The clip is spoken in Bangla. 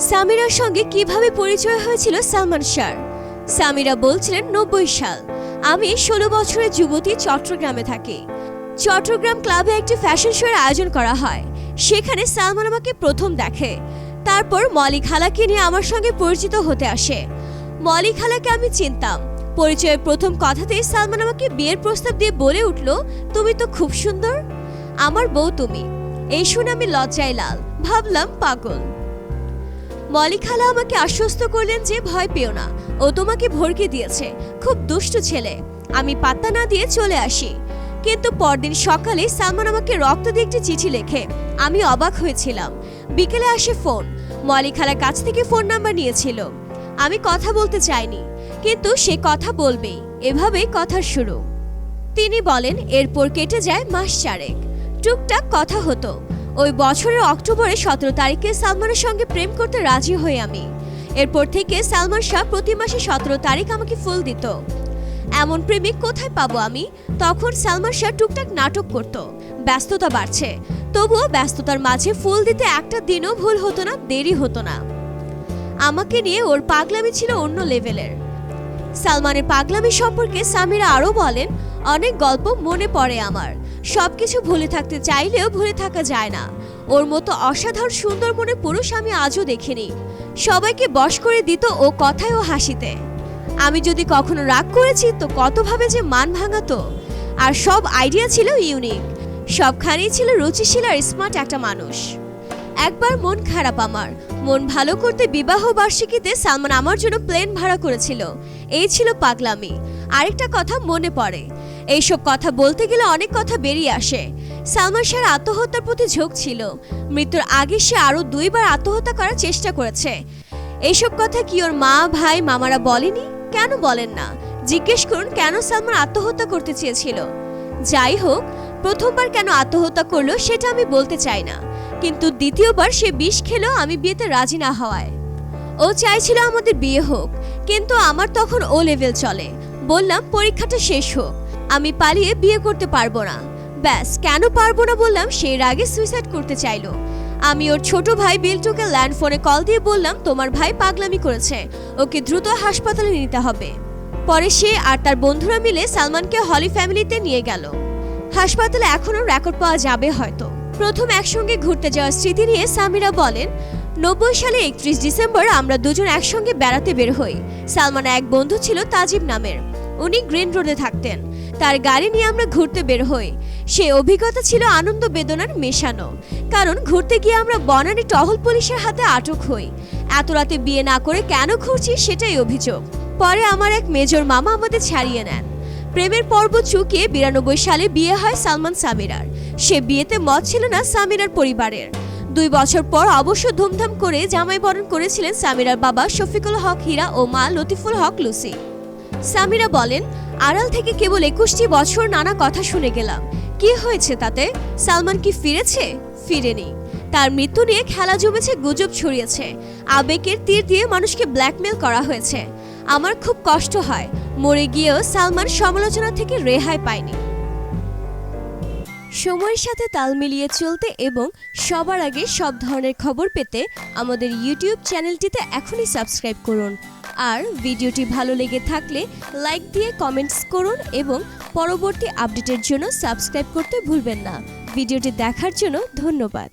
সামিরার সঙ্গে কিভাবে পরিচয় হয়েছিল সালমান শাহর। সামিরা বলছিলেন 90 সাল। আমি 16 বছরের যুবতী, চট্টগ্রামে থাকি। চট্টগ্রাম ক্লাবে একটি ফ্যাশন শোয়ের আয়োজন করা হয়। সেখানে সালমান আমাকে প্রথম দেখে। তারপর মলি খালাকে নিয়ে আমার সঙ্গে পরিচিত হতে আসে। মলি খালাকে আমি চিনতাম। পরিচয়ের প্রথম কথাতেই সালমান আমাকে বিয়ের প্রস্তাব দিয়ে বলে উঠল, তুমি তো খুব সুন্দর, আমার বউ তুমি। এই শুনে আমি লজ্জায় লাল, ভাবলাম পাগল। মলি খালা আমাকে আশ্বস্ত করলেন যে ভয় পেও না, ও তোমাকে ভড়কে দিয়েছে, খুব দুষ্টু ছেলে। আমি পাত্তা না দিয়ে চলে আসি। কিন্তু পরদিন সকালে সালমান আমাকে রক্ত দিয়ে একটি চিঠি লেখে। আমি অবাক হয়েছিলাম। বিকেলে আসে ফোন। মলি খালার কাছ থেকে ফোন নাম্বার নিয়েছিল। আমি কথা বলতে চাইনি, কিন্তু সে কথা বলবেই। এভাবেই কথার শুরু। তিনি বলেন, এরপর কেটে যায় মাস 4। টুকটাক কথা হতো। ওই বছরের অক্টোবরে 17 তারিখে সালমানের সঙ্গে প্রেম করতে রাজি হই আমি। এরপর থেকে সালমান শাহ প্রতি মাসে 17 তারিখ আমাকে ফুল দিত। এমন প্রেমিক কোথায় পাবো আমি? তখন সালমান শাহ টুকটাক নাটক করত। ব্যস্ততা বাড়ছে, তবুও ব্যস্ততার মাঝে ফুল দিতে একটা দিনও ভুল হতো না, দেরি হতো না। আমাকে নিয়ে ওর পাগলামি ছিল অন্য লেভেলের। সালমানের পাগলামি সম্পর্কে সামিরা আরও বলেন, অনেক গল্প মনে পড়ে আমার। সবকিছু ভুলে থাকতে চাইলেও ভুলে থাকা যায় না। ওর মতো অসাধারণ সুন্দর মনের পুরুষ আমি আজও দেখিনি। সবাইকে বশ করে দিত ও কথায় ও হাসিতে। আমি যদি কখনো রাগ করেছি তো কতভাবে যে মান ভাঙাতো। আর সব আইডিয়া ছিল ইউনিক। সবখানেই ছিল রুচিশীল আর স্মার্ট একটা মানুষ। একবার মন খারাপ আমার। মন ভালো করতে বিবাহ বার্ষিকীতে সালমান আমার জন্য প্লেন ভাড়া করেছিল। এই ছিল পাগলামি। আরেকটা কথা মনে পড়ে। এইসব কথা বলতে গেলে অনেক কথা বেরিয়ে আসে। সালমান শাহর আত্মহত্যার প্রতি ঝোঁক ছিল। মৃত্যুর আগে সে আরও 2 বার আত্মহত্যা করার চেষ্টা করেছে। এইসব কথা কি ওর মা, ভাই, মামারা বলেনি? কেন বলেন না? জিজ্ঞেস করুন কেন সালমান আত্মহত্যা করতে চেয়েছিল। যাই হোক, প্রথমবার কেন আত্মহত্যা করলো সেটা আমি বলতে চাই না, কিন্তু দ্বিতীয়বার সে বিষ খেলো আমি বিয়েতে রাজি না হওয়ায়। ও চাইছিল আমাদের বিয়ে হোক, কিন্তু আমার তখন ও লেভেল চলে। বললাম পরীক্ষাটা শেষ হোক, আমি পালিয়ে বিয়ে করতে পারবো না। ব্যাস, কেন পারবো না বললাম, সেই রাগে সুইসাইড করতে চাইলো। আমি ওর ছোট ভাই বিল্টুকে ল্যান্ড ফোনে কল দিয়ে বললাম, তোমার ভাই পাগলামি করেছে, ওকে দ্রুত হাসপাতালে নিতে হবে। পরে সে আর তার বন্ধুরা মিলে সালমানকে হলি ফ্যামিলিতে নিয়ে গেল। হাসপাতালে এখনো রেকর্ড পাওয়া যাবে হয়তো। প্রথম একসঙ্গে ঘুরতে যাওয়ার স্মৃতি নিয়ে সামিরা বলেন, 90 সালে 31 ডিসেম্বর আমরা দুজন একসঙ্গে বেড়াতে বের হই। সালমানের এক বন্ধু ছিল তাজিব নামের। উনি গ্রিন রোডে থাকতেন। তার গাড়ি নিয়ে আমরা ঘুরতে বের হই। সে অভিজ্ঞতা ছিল আনন্দ বেদনার মেশানো। কারণ ঘুরতে গিয়ে আমরা বনানী টহল পুলিশের হাতে আটক হই। এত রাতে বিয়ে না করে কেন ঘুরছি সেটাই অভিযোগ। পরে আমার এক মেজর মামা আমাদের ছাড়িয়ে নেন। প্রেমের পর্ব চুকিয়ে 92 সালে বিয়ে হয় সালমান সামিরার। সে বিয়েতে মত ছিল না সামিরার পরিবারের। 2 বছর পর অবশ্য ধুমধাম করে জামাই বরণ করেছিলেন সামিরার বাবা শফিকুল হক হীরা ও মা লতিফুল হক লুসি। সামিরা বলেন, আড়াল থেকে কেবল 21টি বছর নানা কথা শুনে গেলাম। কি হয়েছে তাতে? সালমান কি ফিরেছে? ফিরেনি। তার মৃত্যু নিয়ে খেলা জমেছে, গুজব ছড়িয়েছে। আবেগের তীর দিয়ে মানুষকে ব্ল্যাকমেল করা হয়েছে। আমার খুব কষ্ট হয়। মরে গিয়েও সালমান সমালোচনা থেকে রেহাই পায়নি। সময়ের সাথে তাল মিলিয়ে চলতে এবং সবার আগে সব ধরনের খবর পেতে আমাদের ইউটিউব চ্যানেলটিতে এখনই সাবস্ক্রাইব করুন। আর ভিডিওটি ভালো লেগে থাকলে লাইক দিয়ে কমেন্টস করুন এবং পরবর্তী আপডেটের জন্য সাবস্ক্রাইব করতে ভুলবেন না। ভিডিওটি দেখার জন্য ধন্যবাদ।